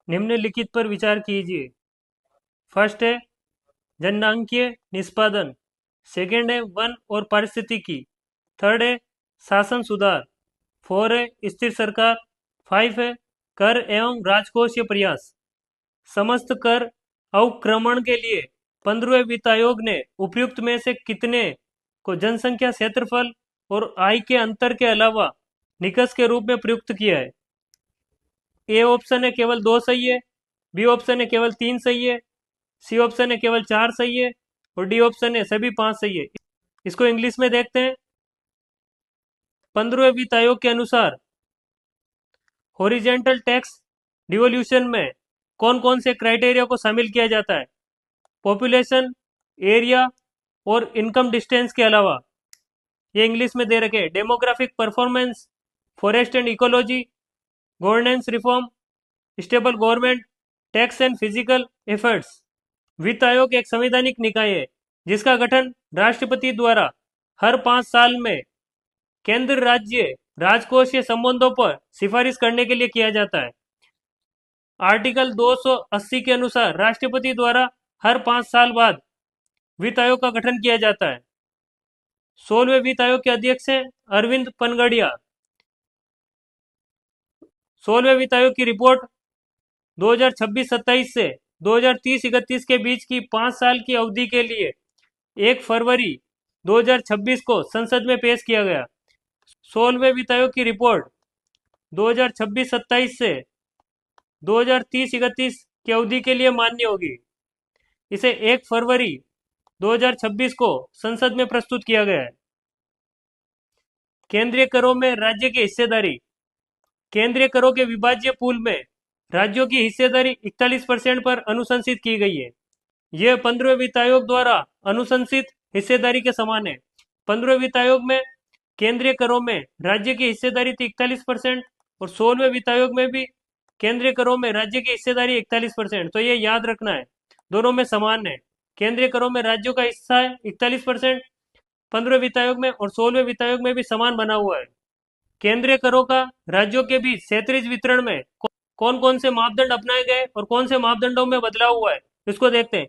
निम्नलिखित पर विचार कीजिए। फर्स्ट है जननांकीय निष्पादन, सेकंड है वन और पारिस्थितिकी, थर्ड है शासन सुधार, फोर है स्थिर सरकार, फाइव है कर एवं राजकोषीय प्रयास। समस्त कर अवक्रमण के लिए 15वें वित्त आयोग ने उपयुक्त में से कितने को जनसंख्या, क्षेत्रफल और आय के अंतर के अलावा निकष के रूप में प्रयुक्त किया है? ए ऑप्शन है केवल 2 सही है, बी ऑप्शन है केवल 3 सही है, सी ऑप्शन है केवल 4 सही है और डी ऑप्शन है सभी 5 सही है। इसको इंग्लिश में देखते हैं। 15वें वित्त आयोग के अनुसार हॉरिजेंटल टैक्स डिवोल्यूशन में कौन कौन से क्राइटेरिया को शामिल किया जाता है? पॉपुलेशन, एरिया और इनकम डिस्टेंस के अलावा ये इंग्लिश में दे रखे demographic performance, forest and ecology, governance reform, stable government, tax and physical efforts. वित्त आयोग एक संवैधानिक निकाय है जिसका गठन राष्ट्रपति द्वारा हर 5 साल में केंद्र राज्य राजकोषीय संबंधों पर सिफारिश करने के लिए किया जाता है। आर्टिकल 280 के अनुसार राष्ट्रपति द्वारा हर 5 साल बाद वित्त आयोग का गठन किया जाता है। 16वें वित्त आयोग के अध्यक्ष हैं अरविंद पनगड़िया। 16वें वित्त आयोग की रिपोर्ट 2026-27 से 2030-31 के बीच की 5 साल की अवधि के लिए 1 फरवरी 2026 को संसद में पेश किया गया। 16वें वित्त आयोग की रिपोर्ट 2026-27 से 2030-31 की अवधि के लिए मान्य होगी। इसे 1 फरवरी 2026 को संसद में प्रस्तुत किया गया है। केंद्रीय करों में राज्य की हिस्सेदारी। केंद्रीय करों के विभाज्य पूल में राज्यों की हिस्सेदारी 41% पर अनुशंसित की गई है। यह 15वें वित्त आयोग द्वारा अनुशंसित हिस्सेदारी के समान है। 15वें वित्त आयोग में केंद्रीय करों में राज्य की हिस्सेदारी थी 41% और 16वें वित्त आयोग में भी केंद्रीय करों में राज्य की हिस्सेदारी 41%। तो ये याद रखना है, दोनों में समान है। केंद्रीय करों में राज्यों का हिस्सा है 41%, 15वें वित्त आयोग में और 16वें वित्त आयोग में भी समान बना हुआ है। केंद्रीय करों का राज्यों के बीच क्षेत्रीय वितरण में कौन कौन से मापदंड अपनाए गए और कौन से मापदंडों में बदलाव हुआ है, इसको देखते हैं।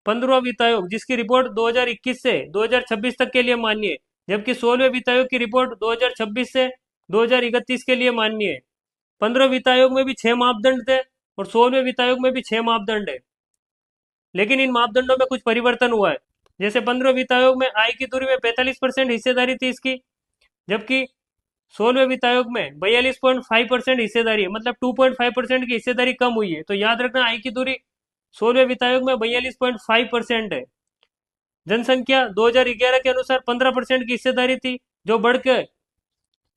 15वां वित्त आयोग जिसकी रिपोर्ट 2021 से 2026 तक के लिए मान्य है, जबकि 16वें वित्त आयोग की रिपोर्ट 2026 से 2031 के लिए मान्य है। 15वें वित्त आयोग में भी 6 मापदंड थे और 16वें वित्त आयोग में भी 6 मापदंड है, लेकिन इन मापदंडों में कुछ परिवर्तन हुआ है। जैसे 15वें वित्त आयोग में आय की दूरी में 45% हिस्सेदारी थी इसकी, जबकि 16वें वित्त आयोग में 42.5% हिस्सेदारी है, मतलब 2.5% की हिस्सेदारी कम हुई है। तो याद रखना आय की दूरी 16वें वित्त आयोग में 42.5% है। जनसंख्या 2011 के अनुसार 15% की हिस्सेदारी थी, जो बढ़कर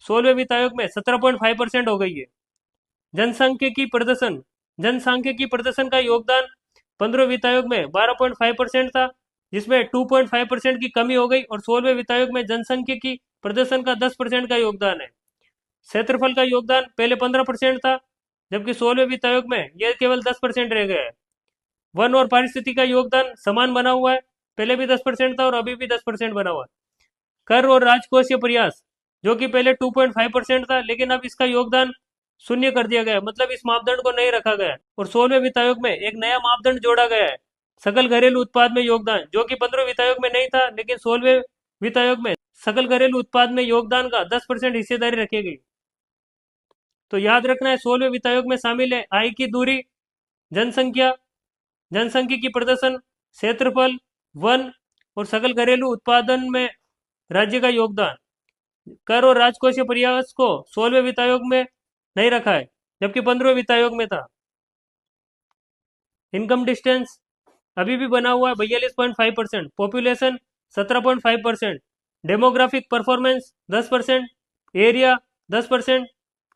16वें वित्त आयोग में 17.5% हो गई है। जनसांख्यिकी प्रदर्शन। जनसांख्यिकी प्रदर्शन का योगदान 15वें वित्त आयोग में 12.5% था, जिसमें 2.5% की कमी हो गई और 16वें वित्त आयोग में जनसांख्यिकी प्रदर्शन का 10% का योगदान है। क्षेत्रफल का योगदान पहले 15% था, जबकि 16वें वित्त आयोग में यह केवल 10% रह गया है। वन और पारिस्थितिकी का योगदान समान बना हुआ है, पहले भी 10% था और अभी भी 10% बना हुआ है। कर और राजकोषीय प्रयास, जो कि पहले 2.5% था, लेकिन अब इसका योगदान शून्य कर दिया गया, मतलब इस मापदंड को नहीं रखा गया। और 16वें वित्त आयोग में एक नया मापदंड जोड़ा गया है, सकल घरेलू उत्पाद में योगदान, जो कि 15वें वित्त आयोग में नहीं था, लेकिन 16वें वित्त आयोग में सकल घरेलू उत्पाद में योगदान का 10% हिस्सेदारी रखी गई। तो याद रखना है, 16वें वित्त आयोग में शामिल है आय की दूरी, जनसंख्या, जनसांख्यिकी प्रदर्शन, क्षेत्रफल, वन और सकल घरेलू उत्पादन में राज्य का योगदान। कर और राजकोषीय प्रयास को 16वें वित्त आयोग में नहीं रखा है, जबकि 15वें वित्त आयोग में था। इनकम डिस्टेंस अभी भी बना हुआ है 42.5%, population 17.5%, demographic performance 10%, area 10%,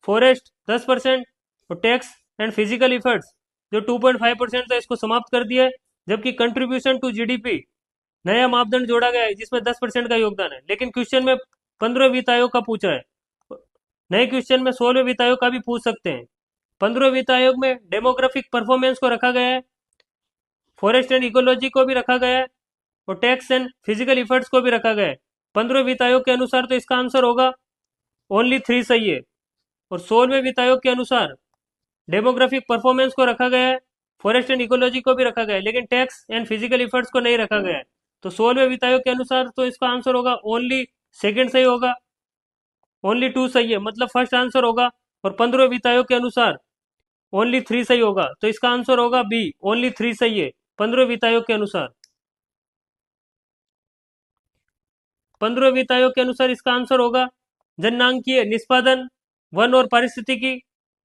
forest 10% और टैक्स एंड फिजिकल इफर्ट्स जो 2.5% था, इसको समाप्त कर दिया है। जबकि कंट्रीब्यूशन टू जीडीपी नया मापदंड जोड़ा गया है, जिसमें 10% का योगदान है। लेकिन क्वेश्चन में 15वें वित्त आयोग का पूछा है, नए क्वेश्चन में 16वें वित्त आयोग का भी पूछ सकते हैं। 15वें वित्त आयोग में डेमोग्राफिक परफॉर्मेंस को रखा गया है, फॉरेस्ट एंड इकोलॉजी को भी रखा गया है और टैक्स एंड फिजिकल इफर्ट्स को भी रखा गया है। 15वें वित्त आयोग के अनुसार तो इसका आंसर होगा ओनली 3 सही है। और 16वें वित्त आयोग के अनुसार डेमोग्राफिक परफॉर्मेंस को रखा गया है, फॉरेस्ट एंड इकोलॉजी को भी रखा गया है, लेकिन टैक्स एंड फिजिकल इफर्ट्स को नहीं रखा गया है। तो 16वें वित्त आयोग के अनुसार तो इसका आंसर होगा ओनली सेकंड सही होगा, ओनली 2 सही है, मतलब फर्स्ट आंसर होगा। और 15वें वित्त आयोग के अनुसार ओनली 3 सही होगा, तो इसका आंसर होगा बी, ओनली 3 सही है 15वें वित्त आयोग के अनुसार। 15वें वित्त आयोग के अनुसार इसका आंसर होगा जननांकीय निष्पादन, वन और पारिस्थितिकी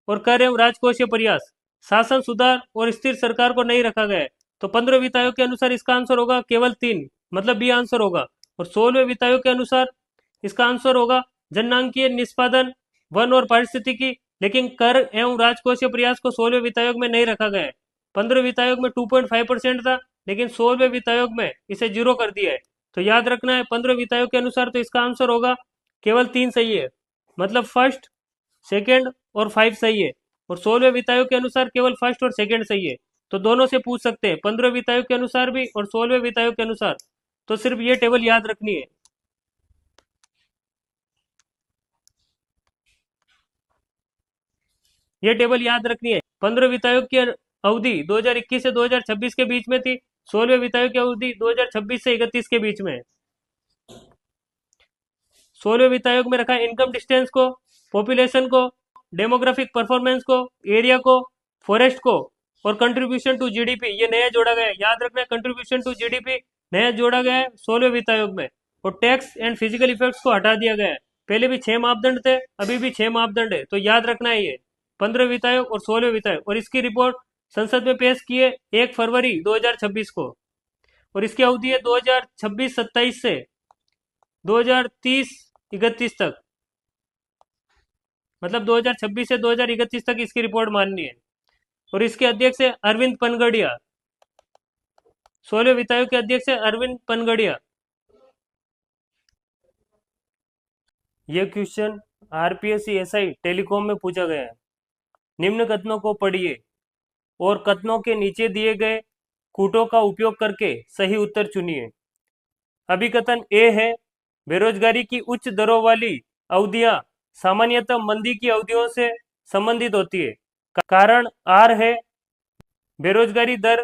और कर एवं राजकोषीय प्रयास, शासन सुधार और स्थिर सरकार को नहीं रखा गया है। तो 15वें वित्त आयोग के अनुसार इसका आंसर होगा केवल 3, मतलब बी आंसर होगा। और 16वें वित्त आयोग के अनुसार इसका आंसर होगा जननांकीय निष्पादन, वन और पारिस्थितिकी, लेकिन कर एवं राजकोषीय प्रयास को 16वें वित्त आयोग में नहीं रखा गया है। 15वें वित्त आयोग में 2.5% था, लेकिन 16वें वित्त आयोग में इसे 0 कर दिया है। तो याद रखना है 15वें वित्त आयोग के अनुसार तो इसका आंसर होगा केवल 3 सही है, मतलब फर्स्ट, सेकंड और 5 सही है। और 16वें वित्त आयोग के अनुसार केवल फर्स्ट और सेकंड सही है। तो दोनों से पूछ सकते हैं, 15वें वित्त आयोग के अनुसार भी और 16वें वित्त आयोग के अनुसार। तो सिर्फ ये टेबल याद रखनी है। ये टेबल याद रखनी है। 15वें वित्त आयोग की अवधि 2021 से 2026 के बीच में थी, 16वें वित्त आयोग की अवधि 2026 से 31 के बीच में है। 16वें वित्त आयोग में रखा है इनकम डिस्टेंस को, पॉपुलेशन को, डेमोग्राफिक परफॉर्मेंस को, एरिया को, फॉरेस्ट को और कंट्रीब्यूशन टू जीडीपी, ये नया जोड़ा गया है। याद रखना है कंट्रीब्यूशन टू जीडीपी नया जोड़ा गया है 16वें वित्त आयोग में। और टैक्स एंड फिजिकल इफेक्ट्स को हटा दिया गया है। पहले भी 6 मापदंड थे, अभी भी 6 मापदंड है। तो याद रखना है ये 15वें वित्त आयोग और 16वें वित्त आयोग। और इसकी रिपोर्ट संसद में पेश की है 1 फरवरी 2026 को। और इसकी अवधि है 2026-27 से 2030-31 तक, मतलब 2026 से 2031 तक इसकी रिपोर्ट माननी है। और इसके अध्यक्ष है अरविंद पनगड़िया, 16वें वित्त आयोग के अध्यक्ष है अरविंद पनगड़िया। यह क्वेश्चन आरपीएससी एसआई टेलीकॉम में पूछा गया है। निम्न कथनों को पढ़िए और कथनों के नीचे दिए गए कूटों का उपयोग करके सही उत्तर चुनिए। अभिकथन ए है, बेरोजगारी की उच्च दरों वाली अवधियां सामान्यतः मंदी की अवधियों से संबंधित होती है। कारण आर है, बेरोजगारी दर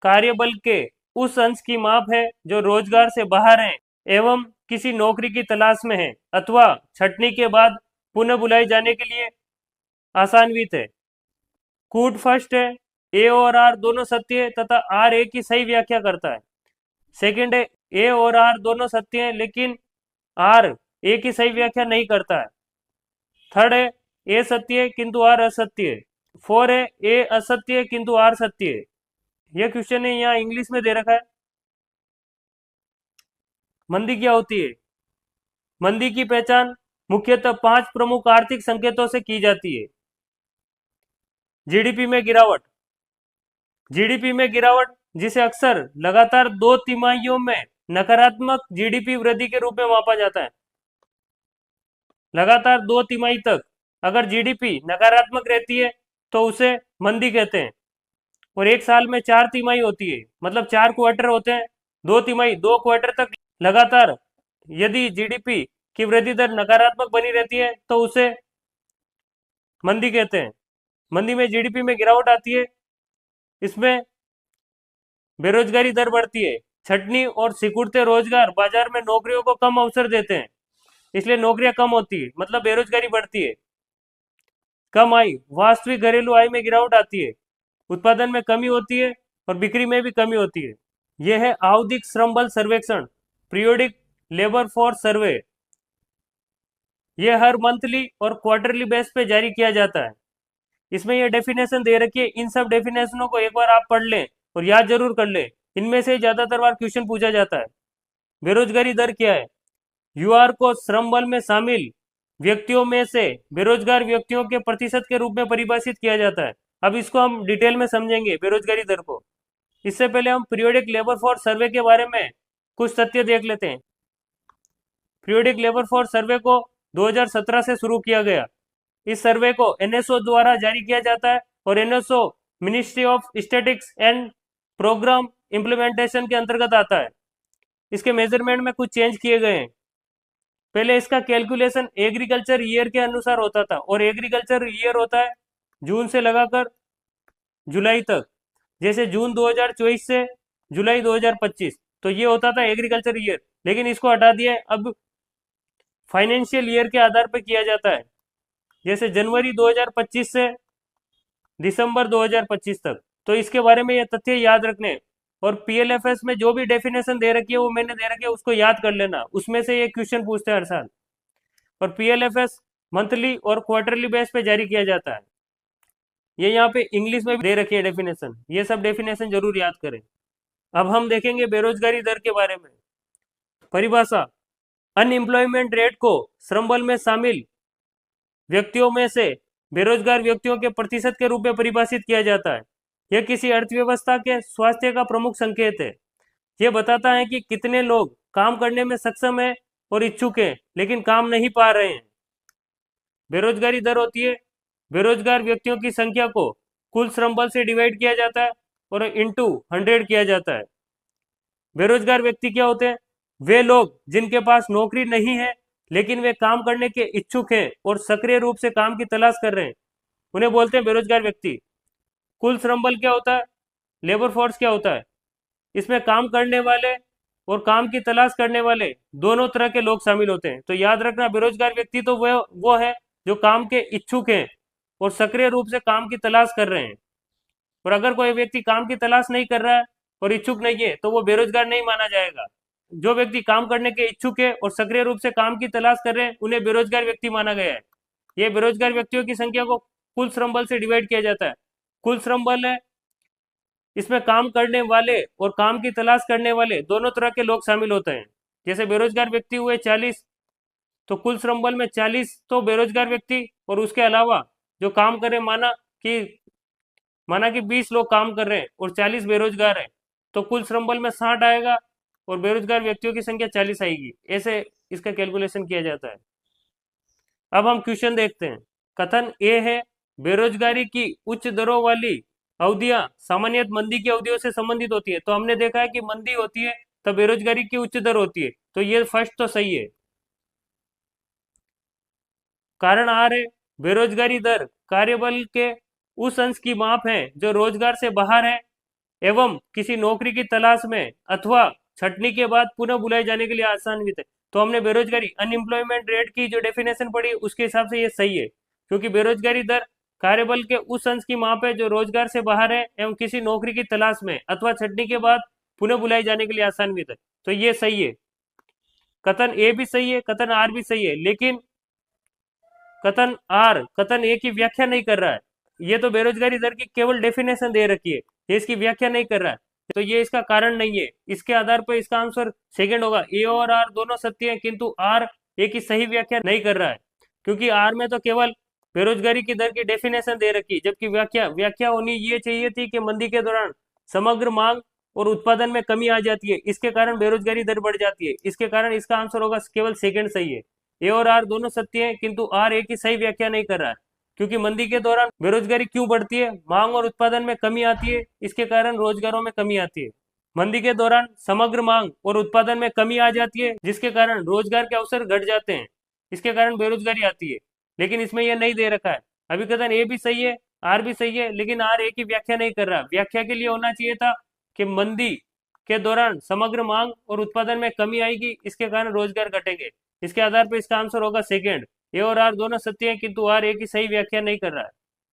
कार्यबल के उस अंश की माप है जो रोजगार से बाहर है एवं किसी नौकरी की तलाश में है अथवा छटनी के बाद पुनः बुलाई जाने के लिए आसान्वित है। कूट फर्स्ट है, ए और आर दोनों सत्य है तथा आर ए की सही व्याख्या करता है। सेकंड है, ए और आर दोनों सत्य है लेकिन आर ए की सही व्याख्या नहीं करता है। थर्ड है, ए सत्य है किंतु आर असत्य है। 4 है, ए असत्य है किंतु आर सत्य है। यह क्वेश्चन है, यहाँ इंग्लिश में दे रखा है। मंदी क्या होती है? मंदी की पहचान मुख्यतः 5 प्रमुख आर्थिक संकेतों से की जाती है। जीडीपी में गिरावट, जीडीपी में गिरावट जिसे अक्सर लगातार 2 तिमाहियों में नकारात्मक जीडीपी वृद्धि के रूप में मापा जाता है। लगातार 2 तिमाही तक अगर जीडीपी नकारात्मक रहती है तो उसे मंदी कहते हैं। और एक साल में 4 तिमाही होती है, मतलब 4 क्वार्टर होते हैं। 2 तिमाही, 2 क्वार्टर तक लगातार यदि जीडीपी की वृद्धि दर नकारात्मक बनी रहती है तो उसे मंदी कहते हैं। मंदी में जीडीपी में गिरावट आती है, इसमें बेरोजगारी दर बढ़ती है। छटनी और सिकुड़ते रोजगार बाजार में नौकरियों को कम अवसर देते हैं, इसलिए नौकरियां कम होती है, मतलब बेरोजगारी बढ़ती है। कम आय, वास्तविक घरेलू आय में गिरावट आती है, उत्पादन में कमी होती है और बिक्री में भी कमी होती है। यह है आवधिक श्रम बल सर्वेक्षण, पीरियोडिक लेबर फोर्स सर्वे। यह हर मंथली और क्वार्टरली बेस पे जारी किया जाता है। इसमें यह डेफिनेशन दे रखी है, इन सब डेफिनेशनों को एक बार आप पढ़ लें और याद जरूर कर लें। इनमें से ज्यादातर बार क्वेश्चन पूछा जाता है। बेरोजगारी दर क्या है? यूआर को श्रम बल में शामिल व्यक्तियों में से बेरोजगार व्यक्तियों के प्रतिशत के रूप में परिभाषित किया जाता है। अब इसको हम डिटेल में समझेंगे बेरोजगारी दर को। इससे पहले हम पीरियोडिक लेबर फोर्स सर्वे के बारे में कुछ तथ्य देख लेते हैं। पीरियोडिक लेबर फोर्स सर्वे को 2017 से शुरू किया गया। इस सर्वे को एनएसओ द्वारा जारी किया जाता है और NSO ministry of statistics and programme implementation के अंतर्गत आता है। इसके मेजरमेंट में कुछ चेंज किए गए हैं। पहले इसका कैलकुलेशन एग्रीकल्चर ईयर के अनुसार होता था और एग्रीकल्चर ईयर होता है जून से लगाकर जुलाई तक, जैसे जून 2024 से जुलाई 2025, तो ये होता था एग्रीकल्चर ईयर, लेकिन इसको हटा दिया है। अब फाइनेंशियल ईयर के आधार पर किया जाता है, जैसे जनवरी 2025 से दिसंबर 2025 तक। तो इसके बारे में ये तथ्य याद रखने, और पीएलएफएस में जो भी डेफिनेशन दे रखी है वो मैंने दे रखी है, उसको याद कर लेना, उसमें से ये क्वेश्चन पूछते हैं हर साल। और पीएलएफएस मंथली और क्वार्टरली बेस पे जारी किया जाता है। ये यहाँ पे इंग्लिश में भी दे रखी है डेफिनेशन, ये सब डेफिनेशन जरूर याद करें। अब हम देखेंगे बेरोजगारी दर के बारे में। परिभाषा: अनएम्प्लॉयमेंट रेट को श्रम बल में शामिल व्यक्तियों में से बेरोजगार व्यक्तियों के प्रतिशत के रूप में परिभाषित किया जाता है। यह किसी अर्थव्यवस्था के स्वास्थ्य का प्रमुख संकेत है। यह बताता है कि कितने लोग काम करने में सक्षम हैं और इच्छुक हैं, लेकिन काम नहीं पा रहे हैं। बेरोजगारी दर होती है बेरोजगार व्यक्तियों की संख्या को कुल श्रम बल से डिवाइड किया जाता है और इंटू 100 किया जाता है। बेरोजगार व्यक्ति क्या होते हैं? वे लोग जिनके पास नौकरी नहीं है लेकिन वे काम करने के इच्छुक हैं और सक्रिय रूप से काम की तलाश कर रहे हैं, उन्हें बोलते हैं बेरोजगार व्यक्ति। कुल श्रम बल क्या होता है? लेबर फोर्स क्या होता है? इसमें काम करने वाले और काम की तलाश करने वाले दोनों तरह के लोग शामिल होते हैं। तो याद रखना, बेरोजगार व्यक्ति तो वो है जो काम के इच्छुक हैं और सक्रिय रूप से काम की तलाश कर रहे हैं। और अगर कोई व्यक्ति काम की तलाश नहीं कर रहा है और इच्छुक नहीं है तो वो बेरोजगार नहीं माना जाएगा। जो व्यक्ति काम करने के इच्छुक है और सक्रिय रूप से काम की तलाश कर रहे हैं उन्हें बेरोजगार व्यक्ति माना गया है। ये बेरोजगार व्यक्तियों की संख्या को कुल श्रम बल से डिवाइड किया जाता है। कुल श्रम बल है, इसमें काम करने वाले और काम की तलाश करने वाले दोनों तरह के लोग शामिल होते हैं। जैसे बेरोजगार व्यक्ति हुए 40, तो कुल श्रम बल में 40 तो बेरोजगार व्यक्ति और उसके अलावा जो काम करे, माना कि 20 लोग काम कर रहे हैं और 40 बेरोजगार हैं, तो कुल श्रम बल में 60 आएगा और बेरोजगार व्यक्तियों की संख्या 40 आएगी। ऐसे इसका कैलकुलेशन किया जाता है। अब हम क्वेश्चन देखते हैं। कथन ए है, बेरोजगारी की उच्च दरों वाली अवधियां सामान्यतः मंदी की अवधियों से संबंधित होती है। तो हमने देखा है कि मंदी होती है तो बेरोजगारी की उच्च दर होती है, तो ये फर्स्ट तो सही है। कारण आर है, बेरोजगारी दर कार्यबल के उस अंश की माप है जो रोजगार से बाहर है एवं किसी नौकरी की तलाश में अथवा छटनी के बाद पुनः बुलाए जाने के लिए आसान्वित है। तो हमने बेरोजगारी अनएम्प्लॉयमेंट रेट की जो डेफिनेशन पढ़ी उसके हिसाब से ये सही है, क्योंकि बेरोजगारी दर कार्यबल के उस अंश की माप है जो रोजगार से बाहर है एवं किसी नौकरी की तलाश में अथवा छटनी के बाद पुनः बुलाए जाने के लिए आसान्वित है। तो ये सही है। कथन ए भी सही है, कथन आर भी सही है, लेकिन कथन आर कथन ए की व्याख्या नहीं कर रहा है। ये तो बेरोजगारी दर की केवल डेफिनेशन दे रखी है, ये इसकी व्याख्या नहीं कर रहा है, तो ये इसका कारण नहीं है। इसके आधार पर इसका आंसर सेकंड होगा। ए और आर दोनों सत्य है, किंतु आर ए की सही व्याख्या नहीं कर रहा है, क्योंकि आर में तो केवल बेरोजगारी की दर की डेफिनेशन दे रखी है, जबकि व्याख्या होनी ये चाहिए थी कि मंदी के दौरान समग्र मांग और उत्पादन में कमी आ जाती है, इसके कारण बेरोजगारी दर बढ़ जाती है। इसके कारण इसका आंसर होगा केवल सेकंड सही है। ए और आर दोनों सत्य है, किंतु आर ए की सही व्याख्या नहीं कर रहा है, क्योंकि मंदी के दौरान बेरोजगारी क्यों बढ़ती है? मांग और उत्पादन में कमी आती है, इसके कारण रोजगारों में कमी आती है। मंदी के दौरान समग्र मांग और उत्पादन में कमी आ जाती है, जिसके कारण रोजगार के अवसर घट जाते हैं, इसके कारण बेरोजगारी आती है। लेकिन इसमें यह नहीं दे रखा है। अभी कथन ए भी सही है, आर भी सही है, लेकिन आर ए की व्याख्या नहीं कर रहा। व्याख्या के लिए होना चाहिए था कि मंदी के दौरान समग्र मांग और उत्पादन में कमी आएगी, इसके कारण रोजगार घटेंगे। इसके आधार पर इसका आंसर होगा सेकेंड। ए और आर दोनों सत्य है, किंतु आर ए की सही व्याख्या नहीं कर रहा है।